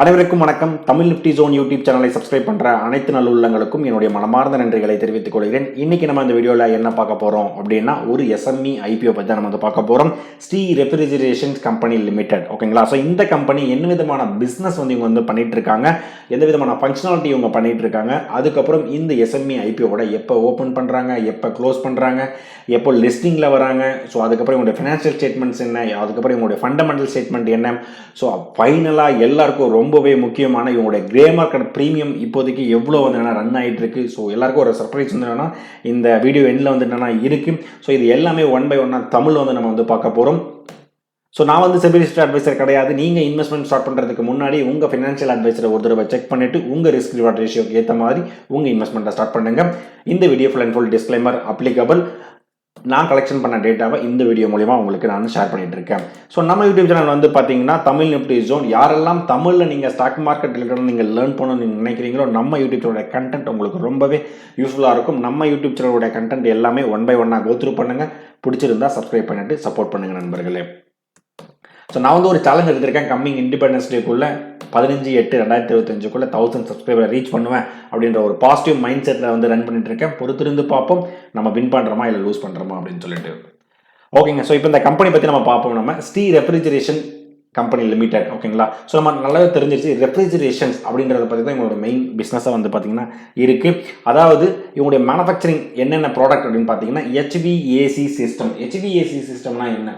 அனைவருக்கும் வணக்கம். Tamil Nifty zone YouTube சேனலை சப்ஸ்கிரைப் பண்ற அனைத்து நல்லுள்ளங்களுக்கும் என்னுடைய மனமார்ந்த நன்றிகளை தெரிவித்துக் கொள்கிறேன். இன்னைக்கு நம்ம இந்த வீடியோல என்ன பார்க்க போறோம் அப்படின்னா, ஒரு எஸ்எம்இ ஐபிஓ பத்தி தான் நம்ம பார்க்க போறோம். Sri refrigeration company limited. ஓகேங்களா? ஸோ இந்த கம்பெனி என்ன விதமான பிசினஸ் இவங்க பண்ணிட்டு இருக்காங்க, எந்த விதமான ஃபங்க்ஷனாலிட்டி இவங்க பண்ணிட்டு இருக்காங்க, அதுக்கப்புறம் இந்த எஸ்எம்இ ஐபிஓட எப்போ ஓப்பன் பண்றாங்க, எப்போ க்ளோஸ் பண்றாங்க, எப்போ லிஸ்டிங்ல வராங்க, ஸோ அதுக்கப்புறம் இவங்களுடைய ஃபினான்ஷியல் ஸ்டேட்மெண்ட்ஸ் என்ன, அதுக்கப்புறம் இவங்களுடைய ஃபண்டமெண்டல் ஸ்டேட்மெண்ட் என்ன, ஸோ ஃபைனலா எல்லாருக்கும் ரொம்பவே முக்கியமான இவங்களுடைய கிரே மார்க்கெட் ப்ரீமியம் இப்போதைக்கு எவ்வளோ ரன் ஆகிட்டு இருக்கு. ஸோ எல்லாருக்கும் ஒரு சர்ப்ரைஸ் என்னன்னா, இந்த வீடியோ எண்டில் என்னன்னா இருக்கு. ஸோ இது எல்லாமே ஒன் பை ஒன்னா தமிழ் நம்ம பார்க்க போகிறோம். ஸோ நான் செபி ரிஜிஸ்டர்ட் அட்வைசர் கிடையாது. நீங்கள் இன்வெஸ்ட்மெண்ட் ஸ்டார்ட் பண்ணுறதுக்கு முன்னாடி உங்கள் ஃபினான்ஷியல் அட்வைசரை ஒரு தடவை செக் பண்ணிட்டு உங்கள் ரிஸ்க் ரிவார்ட் ரேஷியோக்கு ஏற்ற மாதிரி உங்கள் இன்வெஸ்ட்மெண்ட்டை ஸ்டார்ட் பண்ணுங்க. இந்த video full and full disclaimer applicable. நான் கலெக்ஷன் பண்ண டேட்டாவை இந்த வீடியோ மூலிமா உங்களுக்கு நான் ஷேர் பண்ணிட்டு இருக்கேன். ஸோ நம்ம யூடியூப் சேனல் பார்த்தீங்கன்னா தமிழ் நிப்டி ஜோன். யாரெல்லாம் தமிழில் நீங்கள் ஸ்டாக் மார்க்கெட் ரிலேட்டட் நீங்கள் லேர்ன் பண்ணணும்னு நீங்கள் நினைக்கிறீங்களோ, நம்ம யூடியூப் சேனலோட கண்டென்ட் உங்களுக்கு ரொம்பவே யூஸ்ஃபுல்லாக இருக்கும். நம்ம யூடியூப் சேனலோட கண்டென்ட் எல்லாமே ஒன் பை ஒன்னாக கோத்ரூ பண்ணுங்கள். பிடிச்சிருந்தா சப்ஸ்கிரைப் பண்ணிட்டு சப்போர்ட் பண்ணுங்கள் நண்பர்களே. ஸோ நான் ஒரு சேலஞ்ச் எடுத்திருக்கேன். கம்மிங் இண்டிபெண்டன்ஸ் டேக்குள்ள 15/8/2025 1000 சப்ஸ்கிரைபரை ரீச் பண்ணுவேன் அப்படின்ற ஒரு பாசிட்டிவ் மைண்ட் செட்டில் ரன் பண்ணிட்டு இருக்கேன். பொறுத்திருந்து பார்ப்போம் நம்ம வின் பண்ணுறோமா இல்லை லூஸ் பண்ணுறோமா அப்படின்னு சொல்லிட்டு. ஓகேங்க. ஸோ இப்போ இந்த கம்பெனி பற்றி நம்ம பார்ப்போம். நம்ம ஸ்ரீ ரெஃப்ரிஜரேஷன் கம்பெனி லிமிடெட். ஓகேங்களா? ஸோ நம்ம நல்லாவே தெரிஞ்சிருச்சு ரெஃப்ரிஜரேஷன்ஸ் அப்படின்றத பற்றி தான் இவங்களோட மெயின் பிஸ்னஸாக பார்த்தீங்கன்னா இருக்குது. அதாவது இவங்களுடைய மேனுஃபேக்சரிங் என்னென்ன ப்ராடக்ட் அப்படின்னு பார்த்தீங்கன்னா HVAC சிஸ்டம். HVAC சிஸ்டம்னா என்ன?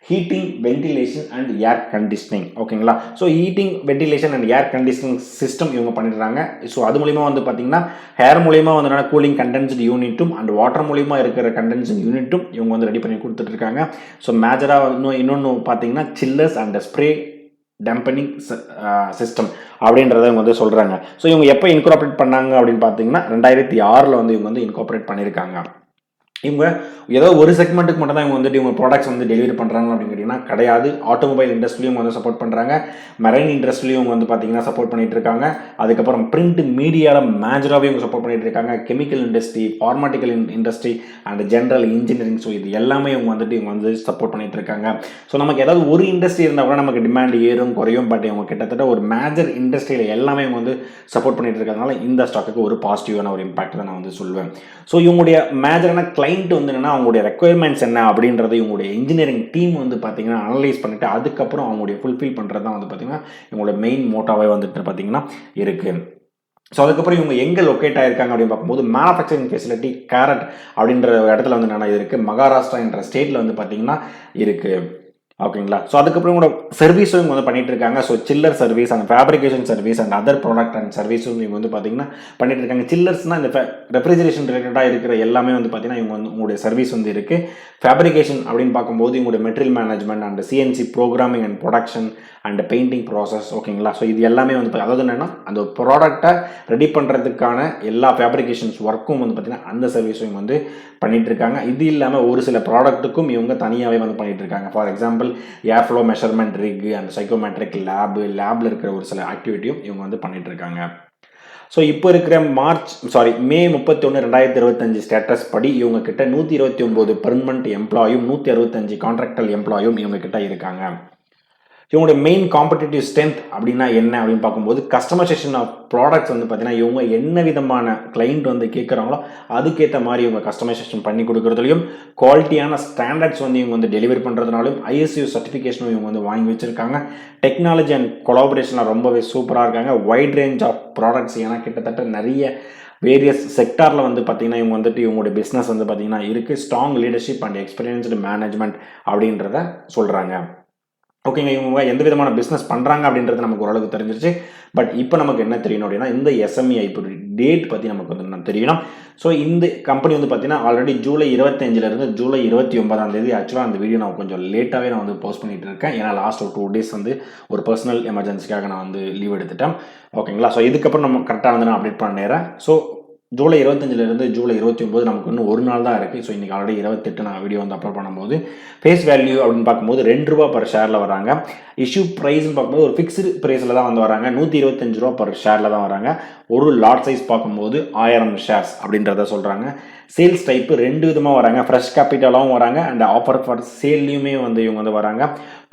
Heating, ventilation and air conditioning. ஓகேங்களா? So heating, ventilation and air conditioning system இவங்க பண்ணிடுறாங்க. ஸோ அது மூலிமா பார்த்தீங்கன்னா ஹேர் மூலிமா கூலிங் கண்டென்ஸ்டு யூனிட்டும் அண்ட் வாட்டர் மூலிமா இருக்கிற கண்டென்ஸ்டு யூனிட்டும் இவங்க ரெடி பண்ணி கொடுத்துட்ருக்காங்க. ஸோ மேஜராக இன்னொன்று பார்த்தீங்கன்னா சில்லர்ஸ் அண்ட் ஸ்ப்ரே டம்பனிங் சிஸ்டம் அப்படின்றத இவங்க சொல்கிறாங்க. ஸோ இவங்க எப்போ இன்கார்பரேட் பண்ணாங்க அப்படின்னு பார்த்தீங்கன்னா 2006 இவங்க இன்கார்பரேட் பண்ணியிருக்காங்க. இவங்க ஏதோ ஒரு செக்மெண்ட்டுக்கு மட்டும் தான் இவங்க இவங்க ப்ராடக்ட்ஸ் டெலிவரி பண்ணுறாங்க அப்படின்னு கேட்டிங்கன்னா கிடையாது. ஆட்டோமொபைல் இண்டஸ்ட்ரியும் சப்போர்ட் பண்ணுறாங்க. மெரைன் இண்டஸ்ட்ரியும் இவங்க பார்த்தீங்கன்னா சப்போர்ட் பண்ணிட்டு இருக்காங்க. அதுக்கப்புறம் பிரிண்ட் மீடியாவில் மேஜராகவே இவங்க சப்போர்ட் பண்ணிட்டு இருக்காங்க. Chemical industry, ஃபார்மாட்டிக்கல் industry and general engineering. So இது எல்லாமே இவங்க சப்போர்ட் பண்ணிட்டு இருக்காங்க. ஸோ நமக்கு ஏதாவது ஒரு இண்டஸ்ட்ரி இருந்தால் கூட நமக்கு டிமாண்ட் ஏறும் குறையும். பட் இவங்க கிட்டத்தட்ட ஒரு மேஜர் இண்டஸ்ட்ரியில் எல்லாமே இவங்க சப்போர்ட் பண்ணிட்டு இருக்கிறதுனால இந்த ஸ்டாக்குக்கு ஒரு பாசிட்டிவான ஒரு இம்பாக்ட் தான் நான் சொல்லுவேன். ஸோ இவங்களுடைய மேஜரான கிளைண்ட் என்னன்னா அவங்களுடைய ரெக்குயர்மெண்ட்ஸ் என்ன அப்படின்றத இவங்களுடைய இன்ஜினியரிங் டீம் பார்த்தீங்கன்னா அனலைஸ் பண்ணிட்டு அதுக்கப்புறம் அவங்களுடைய ஃபுல்ஃபில் பண்ணுறது தான் பார்த்தீங்கன்னா இவங்களோட மெயின் மோட்டாவே பார்த்தீங்கன்னா இருக்கு. ஸோ அதுக்கப்புறம் இவங்க எங்கே லொக்கேட் ஆகிருக்காங்க அப்படின்னு பார்க்கும்போது மேனுஃபேக்சரிங் ஃபெசிலிட்டி கேரட் அப்படின்ற இடத்துல என்னென்னா இருக்குது. மகாராஷ்டிரா என்ற ஸ்டேட்டில் பார்த்தீங்கன்னா இருக்குது. ஓகேங்களா? ஸோ அதுக்கப்புறம் கூட சர்வீஸும் இவங்க பண்ணிட்டு இருக்காங்க. So chiller service and fabrication service and other product and சர்வீஸும் இவங்க பார்த்தீங்கன்னா பண்ணிட்டு இருக்காங்க. சில்லர்ஸ்னால் இந்த ரெஃப்ரிஜரேஷன் ரிலேட்டடாக இருக்கிற எல்லாமே பார்த்தீங்கன்னா இவங்க உங்களுடைய சர்வீஸ் இருக்குது. ஃபேப்ரிகேஷன் அப்படின்னு பார்க்கும்போது இவங்களுடைய material management and CNC programming and production and painting process. ஓகேங்களா? ஸோ இது எல்லாமே அதாவது என்னென்னா அந்த ப்ராடக்டை ரெடி பண்ணுறதுக்கான எல்லா ஃபேப்ரிகேஷன்ஸ் ஒர்க்கும் பார்த்தீங்கன்னா அந்த சர்வீஸும் இவங்க பண்ணிட்டு இருக்காங்க. இது இல்லாமல் ஒரு சில ப்ராடக்ட்டுக்கும் இவங்க தனியாகவே பண்ணிட்டு இருக்காங்க. For example air flow measurement rig and psychrometric லேபில் இருக்கிற ஒரு சில ஆக்டிவிட்டியும் இவங்க பண்ணிட்டு இருக்காங்க. ஸோ இப்போ இருக்கிற மே 31, 2025 ஸ்டேட்டஸ் படி இவங்க கிட்ட 129 பெர்மனன்ட் எம்ப்ளாயும் 165 கான்ட்ராக்டல் எம்ப்ளாயும் இவங்க கிட்ட இருக்காங்க. இவங்களுடைய மெயின் காம்படிட்டிவ் ஸ்ட்ரென்த் அப்படின்னா என்ன அப்படின்னு பார்க்கும்போது கஸ்டமைசேஷன் ஆஃப் ப்ராடக்ட்ஸ் பார்த்தீங்கன்னா இவங்க என்ன விதமான கிளைண்ட் கேட்குறாங்களோ அதுக்கேற்ற மாதிரி இவங்க கஸ்டமைசேஷன் பண்ணி கொடுக்குறதுலையும், குவாலிட்டியான ஸ்டாண்டர்ட்ஸ் இவங்க டெலிவரி பண்ணுறதுனாலும், ISO சர்டிஃபிகேஷனும் இவங்க வாங்கி வச்சுருக்காங்க. டெக்னாலஜி அண்ட் கொலாபரேஷனில் ரொம்பவே சூப்பராக இருக்காங்க. வைட் ரேஞ்ச் ஆஃப் ப்ராடக்ட்ஸ் ஏன்னா கிட்டத்தட்ட நிறைய வேரியஸ் செக்டாரில் பார்த்தீங்கன்னா இவங்க இவங்களுடைய பிஸ்னஸ் பார்த்தீங்கன்னா இருக்குது. Strong leadership and experienced management அப்படின்றத சொல்கிறாங்க. ஓகேங்க. இவங்க எந்த விதமான பிஸ்னஸ் பண்ணுறாங்க அப்படின்றது நமக்கு ஓரளவுக்கு தெரிஞ்சிருச்சு. பட் இப்போ நமக்கு என்ன தெரியணும் அப்படின்னா இந்த எஸ்எம்இ ஐபிஓ டேட் பற்றி நமக்கு தெரியணும். ஸோ இந்த கம்பெனி பார்த்தீங்கன்னா ஆல்ரெடி ஜூலை 25 ஜூலை 29 ஆக்சுவலாக அந்த வீடியோ நான் கொஞ்சம் லேட்டாகவே நான் போஸ்ட் பண்ணிட்டு இருக்கேன். ஏன்னா லாஸ்ட் ஒரு 2 days ஒரு பர்சனல் எமர்ஜென்சிக்காக நான் லீவ் எடுத்துட்டேன். ஓகேங்களா? ஸோ இதுக்கப்புறம் நம்ம கரெக்டாக நான் அப்டேட் பண்ண நேரம். ஸோ ஜூலை 25 ஜூலை 29 நமக்கு இன்னும் ஒரு நாள் தான் இருக்குது. ஸோ இன்றைக்கி ஆல்ரெடி 28 நான் வீடியோ அப்லோட் பண்ணும்போது ஃபேஸ் வேல்யூ அப்படின்னு பார்க்கும்போது ₹2 பர் ஷேரில் வராங்க. இஷ்யூ ப்ரைஸ்ன்னு பார்க்கும்போது ஒரு ஃபிக்ஸ்டு ப்ரைஸில் தான் வராங்க. ₹125 பர் ஷேரில் தான் வராங்க. ஒரு லாட் சைஸ் பார்க்கும்போது 1000 ஷேர்ஸ் அப்படின்றத சொல்கிறாங்க. சேல்ஸ் டைப்பு 2 விதமாக வராங்க. ஃப்ரெஷ் கேபிட்டலாகவும் வராங்க அண்ட் ஆஃபர் ஃபார் சேல்லையுமே இவங்க வராங்க.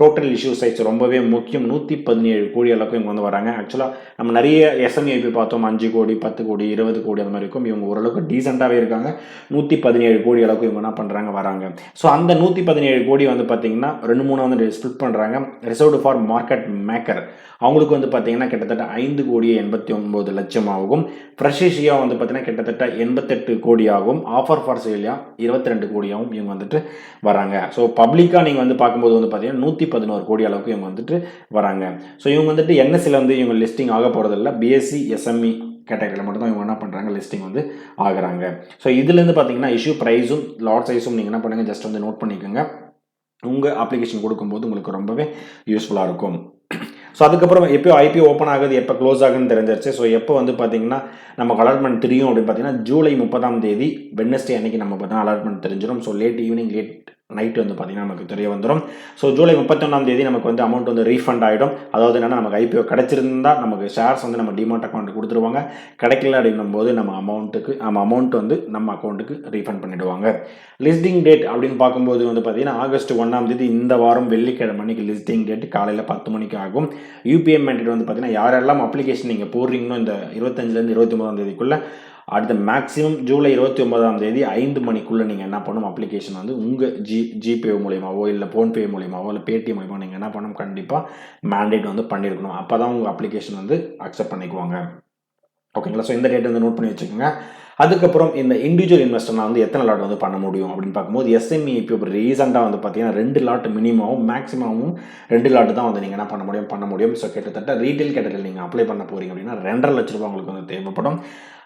டோட்டல் இஷ்யூ சைஸ் ரொம்பவே முக்கியம். 117 கோடி அளவுக்கு இவங்க வந்து வராங்க. ஆக்சுவலாக நம்ம நிறைய எஸ்எம்இ ஐபிஓ பார்த்தோம், 5 கோடி 10 கோடி 20 கோடி அந்த மாதிரி இருக்கும். இவங்க ஓரளவுக்கு டீசெண்டாகவே இருக்காங்க. 117 கோடி அளவுக்கு இவங்க என்ன பண்ணுறாங்க வராங்க. ஸோ அந்த 117 கோடி வந்து பார்த்தீங்கன்னா 2-3 வந்து ஸ்பிளிட் பண்ணுறாங்க. ரிசர்வ்டு ஃபார் மார்க்கெட் மேக்கர் அவங்களுக்கு வந்து பார்த்தீங்கன்னா கிட்டத்தட்ட 5 கோடியே 89 லட்சம் ஆகும். ஃப்ரெஷ் வந்து பார்த்தீங்கன்னா கிட்டத்தட்ட 88 கோடி ஆகும். ஆஃபர் ஃபார் சேலியா 22 கோடியாகவும் இவங்க வந்துட்டு வராங்க. ஸோ பப்ளிக்காக நீங்கள் வந்து பார்க்கும்போது வந்து பார்த்தீங்கன்னா 111 கோடி அளவுக்கு இவங்க வந்துட்டு வராங்க. ஸோ இவங்க வந்துட்டு என்எஸ்சியில் வந்து இவங்க லிஸ்டிங் ஆக போகிறதில்ல. பிஎஸ்சி எஸ்எம்இ கேட்டகரியில் மட்டும்தான் இவங்க என்ன பண்ணுறாங்க லிஸ்டிங் வந்து ஆகுறாங்க. ஸோ இதுலேருந்து பார்த்தீங்கன்னா இஷ்யூ ப்ரைஸும் லாட் சைஸும் நீங்கள் என்ன பண்ணுங்கள் ஜஸ்ட் வந்து நோட் பண்ணிக்கோங்க. உங்கள் அப்ளிகேஷன் கொடுக்கும்போது உங்களுக்கு ரொம்பவே யூஸ்ஃபுல்லாக இருக்கும். ஸோ அதுக்கப்புறம் எப்போ ஐபிஓ ஓப்பன் ஆகுது, எப்போ க்ளோஸ் ஆகுதுன்னு தெரிஞ்சிருச்சு. ஸோ எப்போ வந்து பார்த்தீங்கன்னா நமக்கு அலாட்மெண்ட் தெரியும் அப்படின்னு பார்த்தீங்கன்னா ஜூலை 30 வெட்னஸ்டே அன்னைக்கு நம்ம பார்த்தீங்கன்னா அலாட்மெண்ட் தெரிஞ்சிடும். ஸோ லேட் நைட்டு வந்து பார்த்தீங்கன்னா நமக்கு தெரிய வந்துடும். ஸோ ஜூலை 31 நமக்கு வந்து அமௌண்ட் வந்து ரீஃபண்ட் ஆகிடும். அதாவது என்னென்னா நமக்கு ஐபிஓ கிடச்சிருந்தா நமக்கு ஷேர்ஸ் வந்து நம்ம டிமாட் அக்கௌண்ட்டு கொடுத்துருவாங்க. கிடைக்கல அப்படின்னும் போது நம்ம அமௌண்ட் வந்து நம்ம அக்கௌண்ட்டுக்கு ரீஃபண்ட் பண்ணிவிடுவாங்க. லிஸ்டிங் டேட் அப்படின்னு பார்க்கும்போது வந்து பார்த்தீங்கன்னா ஆகஸ்ட் 1 இந்த வாரம் வெள்ளிக்கிழமை அன்னைக்கு லிஸ்டிங் டேட் காலையில் 10 மணிக்கு ஆகும். யூபிஎம் மெத்தட் வந்து பார்த்தீங்கன்னா யாரெல்லாம் அப்ளிகேஷன் நீங்கள் போடுறீங்களோ இந்த 25 29 அடுத்த மேக்ஸிமம் ஜூலை 29 5 மணிக்குள்ளே நீங்கள் என்ன பண்ணணும் அப்ளிகேஷன் வந்து உங்கள் ஜிபே மூலியமாவோ இல்லை ஃபோன்பே மூலியமாவோ இல்லை பேடிஎம் மூலியமாக நீங்கள் என்ன பண்ணணும் கண்டிப்பாக மேண்டேட் வந்து பண்ணியிருக்கணும். அப்போ தான் உங்கள் அப்ளிகேஷன் வந்து அக்செப்ட் பண்ணிக்குவாங்க. ஓகேங்களா? ஸோ இந்த டேட் வந்து நோட் பண்ணி வச்சுக்கோங்க. அதுக்கப்புறம் இந்த இண்டிவிஜுவல் இன்வெஸ்டர்னா வந்து எத்தனை லாட் வந்து பண்ண முடியும் அப்படின்னு பார்க்கும்போது எஸ்எம்இ இப்போ ரீசெண்டாக வந்து பார்த்தீங்கன்னா 2 லாட் மினிமமும் மேக்ஸிமமும் 2 லாட் தான் வந்து நீங்கள் என்ன பண்ண முடியும். ஸோ கிட்டத்தட்ட ரீட்டைல் கேட்டகரியில் நீங்கள் அப்ளை பண்ண போகிறீங்க அப்படின்னா 2.5 லட்ச ரூபா உங்களுக்கு வந்து தேவைப்படும்.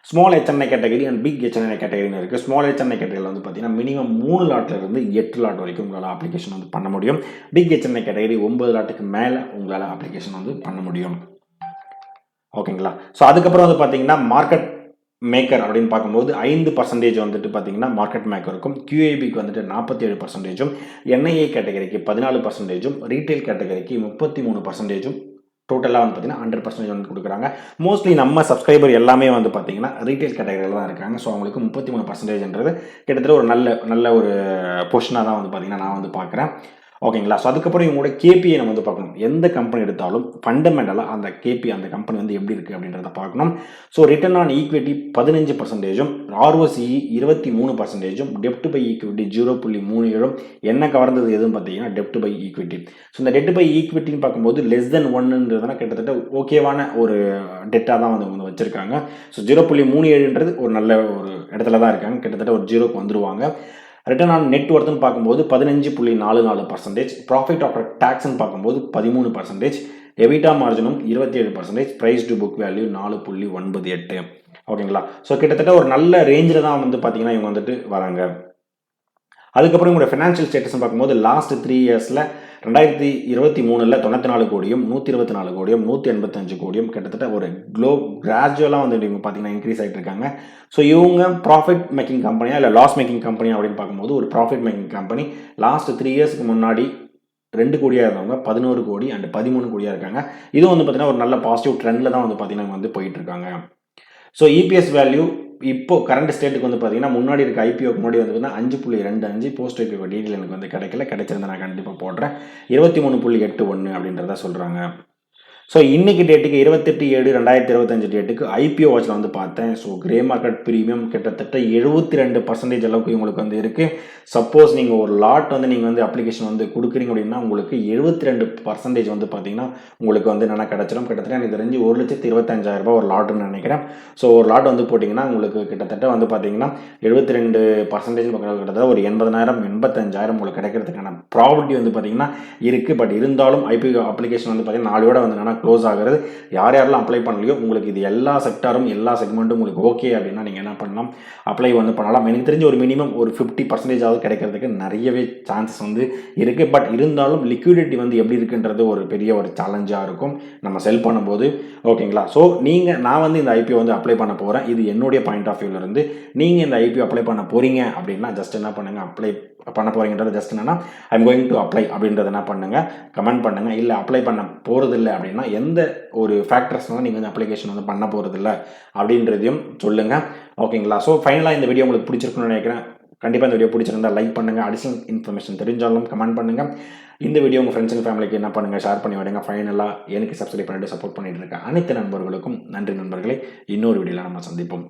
Small HNI category and big HNI கேட்டகரின்னு இருக்குது. ஸ்மால் ஹெச்என்ஐ கேட்டகரியில் வந்து பார்த்தீங்கன்னா மினிமம் 3 லாட்லேருந்து 8 லாட் வரைக்கும் உங்களால் அப்ளிகேஷன் வந்து பண்ண முடியும். பிக் ஹெச்என்ஐ கேட்டகரி 9 லாட்டுக்கு மேலே உங்களால் அப்ளிகேஷன் வந்து பண்ண முடியும். ஓகேங்களா? ஸோ அதுக்கப்புறம் வந்து பார்த்தீங்கன்னா மார்க்கெட் மேக்கர் அப்படின்னு பார்க்கும்போது 5% வந்துட்டு பார்த்தீங்கன்னா மார்க்கெட் மேக்கருக்கும், QABக்கு வந்துட்டு 47%, என்ஐஏ கேட்டகரிக்கு 14%, ரீட்டைல் கேட்டகரிக்கு 33%, டோட்டலாக வந்து பார்த்தீங்கன்னா 100% வந்து கொடுக்குறாங்க. மோஸ்ட்லி நம்ம சப்ஸ்கிரைபர் எல்லாமே வந்து பார்த்தீங்கன்னா ரீட்டைல் கேட்டகரியில் தான் இருக்காங்க. ஸோ அவங்களுக்கு 33%ன்றது கிட்டத்தட்ட ஒரு நல்ல ஒரு பொசிஷனாக தான் வந்து பார்த்தீங்கன்னா நான் வந்து பார்க்குறேன். ஓகேங்களா? ஸோ அதுக்கப்புறம் இவங்களோட கேபிஐ நம்ம வந்து பார்க்கணும். எந்த கம்பெனி எடுத்தாலும் ஃபண்டமெண்டலாக அந்த கேபி அந்த கம்பெனி வந்து எப்படி இருக்குது அப்படின்றத பார்க்கணும். So return on equity 15%, ROCE 23%, டெப்ட் பை ஈக்விட்டி 0.37. என்ன கவர்ந்தது எதுன்னு பார்த்தீங்கன்னா டெப்ட் பை ஈக்விட்டி. ஸோ இந்த டெப்ட் பை ஈக்விட்டின்னு பார்க்கும்போது லெஸ் தென் 1ன்றதுனா கிட்டத்தட்ட ஓகேவான ஒரு டெட்டாக தான் வந்து வச்சுருக்காங்க. ஸோ 0.37ன்றது ஒரு நல்ல ஒரு இடத்துல தான் இருக்காங்க. கிட்டத்தட்ட ஒரு 0க்கு வந்துருவாங்க. ரிட்டர்ன் ஆன் நெட் ஒர்த்துன்னு பார்க்கும்போது 15.44%, ப்ராஃபிட் ஆஃப்டர் டேக்ஸ்ன்னு பார்க்கும்போது 13%, எபிட்டா மார்ஜினும் 27%, ப்ரைஸ் டு புக் வேல்யூ 4.98. ஓகேங்களா? ஸோ கிட்டத்தட்ட ஒரு நல்ல ரேஞ்சில் தான் வந்து பார்த்தீங்கன்னா இவங்க வந்துட்டு வராங்க. அதுக்கப்புறம் உங்களோட ஃபினான்ஷியல் ஸ்டேட்டஸ்ன்னு பார்க்கும்போது லாஸ்ட் 3 இயர்ஸில் 2023 94 கோடியும் 124 கோடியும் 185 கோடியும் கிட்டத்தட்ட ஒரு கிராஜுவலாக வந்து இவங்க பார்த்தீங்கன்னா இன்க்ரீஸ் ஆகிட்டு இருக்காங்க. ஸோ இவங்க ப்ராஃபிட் மேக்கிங் கம்பெனியா இல்லை லாஸ் மேக்கிங் கம்பெனி அப்படின்னு பார்க்கும்போது ஒரு ப்ராஃபிட் மேக்கிங் கம்பெனி. லாஸ்ட் 3 இயர்ஸ்க்கு முன்னாடி 2 கோடியாக இருந்தவங்க 11 கோடி அண்ட் 13 கோடியாக இருக்காங்க. இதுவும் வந்து பார்த்தீங்கன்னா ஒரு நல்ல பாசிட்டிவ் ட்ரெண்டில் தான் வந்து பார்த்தீங்கன்னா வந்து போயிட்டு இருக்காங்க. ஸோ இபிஎஸ் வேல்யூ இப்போ கரண்ட் ஸ்டேட்டுக்கு வந்து பார்த்தீங்கன்னா முன்னாடி இருக்க ஐபிஓக்கு முன்னாடி வந்து பார்த்தீங்கன்னா 5.25, போஸ்ட் ஐபிஓ டீட்டெயில் எனக்கு வந்து கிடைச்சிருந்தா நான் கண்டிப்பாக போடுறேன். 23.81 அப்படின்றத சொல்கிறாங்க. ஸோ இன்னைக்கு டேட்டுக்கு 28/7/2025 டேட்டுக்கு ஐபிஓ வாட்சில் வந்து பார்த்தேன். ஸோ கிரே மார்க்கெட் ப்ரீமியம் கிட்டத்தட்ட 72% அளவுக்கு உங்களுக்கு வந்து இருக்குது. சப்போஸ் நீங்கள் ஒரு லாட் வந்து நீங்கள் வந்து அப்ளிகேஷன் வந்து கொடுக்குறீங்க அப்படின்னா உங்களுக்கு 72% வந்து பார்த்தீங்கன்னா உங்களுக்கு வந்து என்னென்ன கிடச்சிடும். கிட்டத்தட்ட எனக்கு தெரிஞ்சு 1,25,000 ரூபாய் ஒரு லாட்டுன்னு நினைக்கிறேன். ஸோ ஒரு லாட் வந்து போட்டிங்கன்னா உங்களுக்கு கிட்டத்தட்ட வந்து பார்த்தீங்கன்னா 72% கிட்டத்தட்ட ஒரு 80,000 85,000 உங்களுக்கு கிடைக்கிறதுக்கான ப்ராபர்ட்டி வந்து பார்த்தீங்கன்னா இருக்குது. பட் இருந்தாலும் ஐபிஓ அப்ளிகேஷன் வந்து பார்த்தீங்கன்னா நாளையோட வந்து என்னென்னா க்ளோஸ் ஆகிறது. யாரெல்லாம் அப்ளை பண்ணலையோ உங்களுக்கு இது எல்லா செக்டாரும் எல்லா செக்மெண்ட்டும் உங்களுக்கு ஓகே அப்படின்னா நீங்கள் என்ன பண்ணலாம் அப்ளை வந்து பண்ணலாம். எனக்கு தெரிஞ்ச ஒரு மினிமம் ஒரு 50% கிடைக்கிறதுக்கு நிறையவே சான்சஸ் வந்து இருக்குது. பட் இருந்தாலும் லிக்விடிட்டி வந்து எப்படி இருக்குன்றது ஒரு பெரிய ஒரு சேலஞ்சாக இருக்கும் நம்ம செல் பண்ணும்போது. ஓகேங்களா? ஸோ நான் வந்து இந்த ஐபிஓ வந்து அப்ளை பண்ண போகிறேன். இது என்னுடைய பாயிண்ட் ஆஃப் வியூவிலேருந்து நீங்கள் இந்த ஐபிஓ அப்ளை பண்ண போகிறீங்க அப்படின்னா ஜஸ்ட் என்ன பண்ணுங்கள் அப்ளை பண்ண போகிறீங்கன்றது ஜஸ்ட் என்னன்னா ஐம் கோயிங் டு அப்ளை அப்படின்றத என்ன பண்ணுங்கள் கமெண்ட் பண்ணுங்கள். இல்லை அப்ளை பண்ண போகிறதில்லை அப்படின்னா எந்த ஒரு ஃபேக்டர்ஸ்னால நீங்கள் வந்து அப்ளிகேஷன் வந்து பண்ண போகிறதில்ல அப்படின்றதையும் சொல்லுங்கள். ஓகேங்களா? ஸோ ஃபைனலாக இந்த வீடியோ உங்களுக்கு பிடிச்சிருக்குன்னு நினைக்கிறேன். கண்டிப்பாக இந்த வீடியோ பிடிச்சிருந்தா லைக் பண்ணுங்கள். அடிஷனல் இன்ஃபர்மேஷன் தெரிஞ்சாலும் கமெண்ட் பண்ணுங்கள். இந்த வீடியோ உங்கள் ஃப்ரெண்ட்ஸ் அண்ட் ஃபேமிலிக்கு என்ன பண்ணுங்கள், ஷேர் பண்ணி விடுங்க. ஃபைனலாக எனக்கு சப்ஸ்கிரைப் பண்ணிட்டு சப்போர்ட் பண்ணிட்டு இருக்க அனைத்து நண்பர்களுக்கும் நன்றி நண்பர்களே. இன்னொரு வீடியோவில் நம்ம சந்திப்போம்.